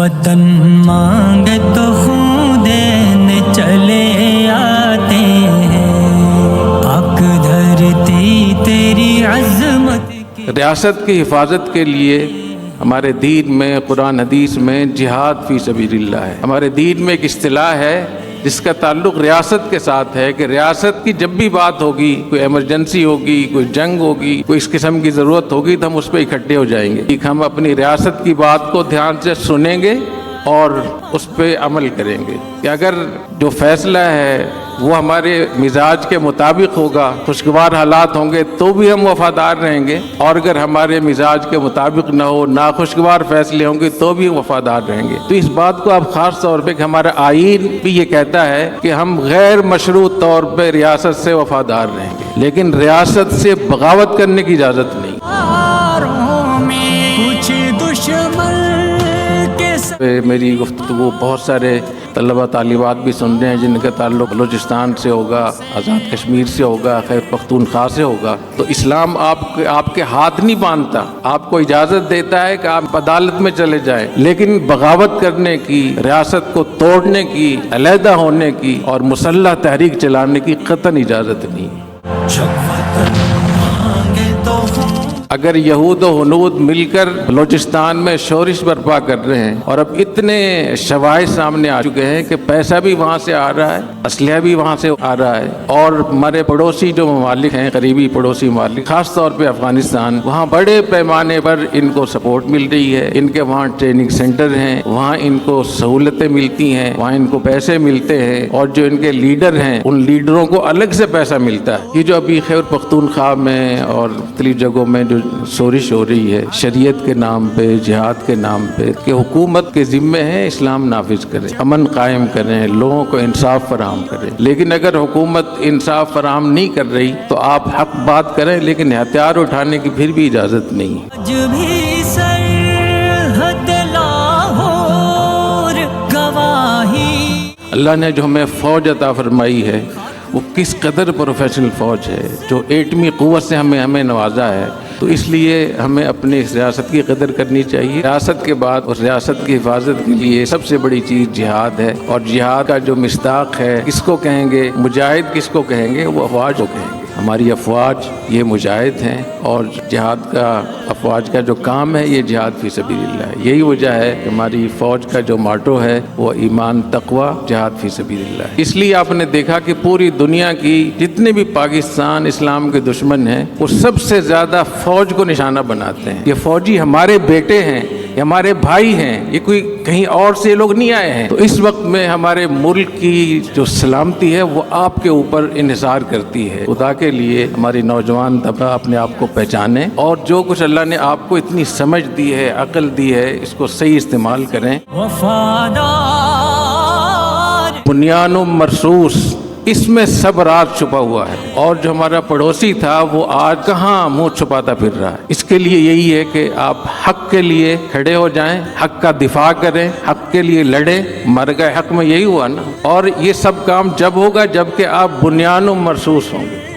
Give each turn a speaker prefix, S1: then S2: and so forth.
S1: وطن مانگے تو خون دینے چلے آتے ہیں، پاک دھرتی تیری عظمت کی۔
S2: ریاست کی حفاظت کے لیے ہمارے دین میں، قرآن حدیث میں جہاد فی سبیل اللہ ہے۔ ہمارے دین میں ایک اصطلاح ہے جس کا تعلق ریاست کے ساتھ ہے کہ ریاست کی جب بھی بات ہوگی، کوئی ایمرجنسی ہوگی، کوئی جنگ ہوگی، کوئی اس قسم کی ضرورت ہوگی تو ہم اس پہ اکٹھے ہو جائیں گے۔ ہم اپنی ریاست کی بات کو دھیان سے سنیں گے اور اس پہ عمل کریں گے کہ اگر جو فیصلہ ہے وہ ہمارے مزاج کے مطابق ہوگا، خوشگوار حالات ہوں گے تو بھی ہم وفادار رہیں گے، اور اگر ہمارے مزاج کے مطابق نہ ہو، ناخوشگوار فیصلے ہوں گے تو بھی وفادار رہیں گے۔ تو اس بات کو آپ خاص طور پہ کہ ہمارا آئین بھی یہ کہتا ہے کہ ہم غیر مشروط طور پہ ریاست سے وفادار رہیں گے، لیکن ریاست سے بغاوت کرنے کی اجازت نہیں۔ میری گفتگو بہت سارے طلبہ طالبات بھی سن رہے ہیں جن کا تعلق بلوچستان سے ہوگا، آزاد کشمیر سے ہوگا، خیبر پختونخوا سے ہوگا۔ تو اسلام آپ کے ہاتھ نہیں باندھتا، آپ کو اجازت دیتا ہے کہ آپ عدالت میں چلے جائیں، لیکن بغاوت کرنے کی، ریاست کو توڑنے کی، علیحدہ ہونے کی اور مسلح تحریک چلانے کی قطعاً اجازت نہیں۔ اگر یہود و ہنود مل کر بلوچستان میں شورش برپا کر رہے ہیں اور اب اتنے شواہد سامنے آ چکے ہیں کہ پیسہ بھی وہاں سے آ رہا ہے، اسلحہ بھی وہاں سے آ رہا ہے، اور ہمارے پڑوسی جو ممالک ہیں، قریبی پڑوسی ممالک، خاص طور پہ افغانستان، وہاں بڑے پیمانے پر ان کو سپورٹ مل رہی ہے، ان کے وہاں ٹریننگ سینٹر ہیں، وہاں ان کو سہولتیں ملتی ہیں، وہاں ان کو پیسے ملتے ہیں، اور جو ان کے لیڈر ہیں ان لیڈروں کو الگ سے پیسہ ملتا ہے۔ یہ جو ابھی خیبر پختونخوا میں اور مختلف جگہوں میں جو شورش ہو رہی ہے شریعت کے نام پہ، جہاد کے نام پہ، کہ حکومت کے ذمے ہے اسلام نافذ کرے، امن قائم کریں، لوگوں کو انصاف فراہم کریں، لیکن اگر حکومت انصاف فراہم نہیں کر رہی تو آپ حق بات کریں لیکن ہتھیار اٹھانے کی پھر بھی اجازت نہیں ہے۔ اللہ نے جو ہمیں فوج عطا فرمائی ہے وہ کس قدر پروفیشنل فوج ہے، جو ایٹمی قوت سے ہمیں نوازا ہے، تو اس لیے ہمیں اپنی اس ریاست کی قدر کرنی چاہیے۔ ریاست کے بعد اس ریاست کی حفاظت کے لیے سب سے بڑی چیز جہاد ہے، اور جہاد کا جو مصداق ہے کس کو کہیں گے، مجاہد کس کو کہیں گے، وہ افواج کو کہیں گے۔ ہماری افواج یہ مجاہد ہیں، اور جہاد کا، افواج کا جو کام ہے یہ جہاد فی سبیل اللہ ہے۔ یہی وجہ ہے کہ ہماری فوج کا جو ماٹو ہے وہ ایمان، تقوی، جہاد فی سبیل اللہ ہے۔ اس لیے آپ نے دیکھا کہ پوری دنیا کی جتنے بھی پاکستان اسلام کے دشمن ہیں وہ سب سے زیادہ فوج کو نشانہ بناتے ہیں۔ یہ فوجی ہمارے بیٹے ہیں، یہ ہمارے بھائی ہیں، یہ کوئی کہیں اور سے لوگ نہیں آئے ہیں۔ تو اس وقت میں ہمارے ملک کی جو سلامتی ہے وہ آپ کے اوپر انحصار کرتی ہے۔ خدا کے لیے ہماری نوجوان طبقہ اپنے آپ کو پہچانے، اور جو کچھ اللہ نے آپ کو اتنی سمجھ دی ہے، عقل دی ہے، اس کو صحیح استعمال کریں۔ بنیان و مرصوص، اس میں سب راز چھپا ہوا ہے، اور جو ہمارا پڑوسی تھا وہ آج کہاں منہ چھپاتا پھر رہا ہے۔ اس کے لیے یہی ہے کہ آپ حق کے لیے کھڑے ہو جائیں، حق کا دفاع کریں، حق کے لیے لڑیں۔ مرگہ حق میں یہی ہوا نا، اور یہ سب کام جب ہوگا جب کہ آپ بنیان و مرصوص ہوں گے۔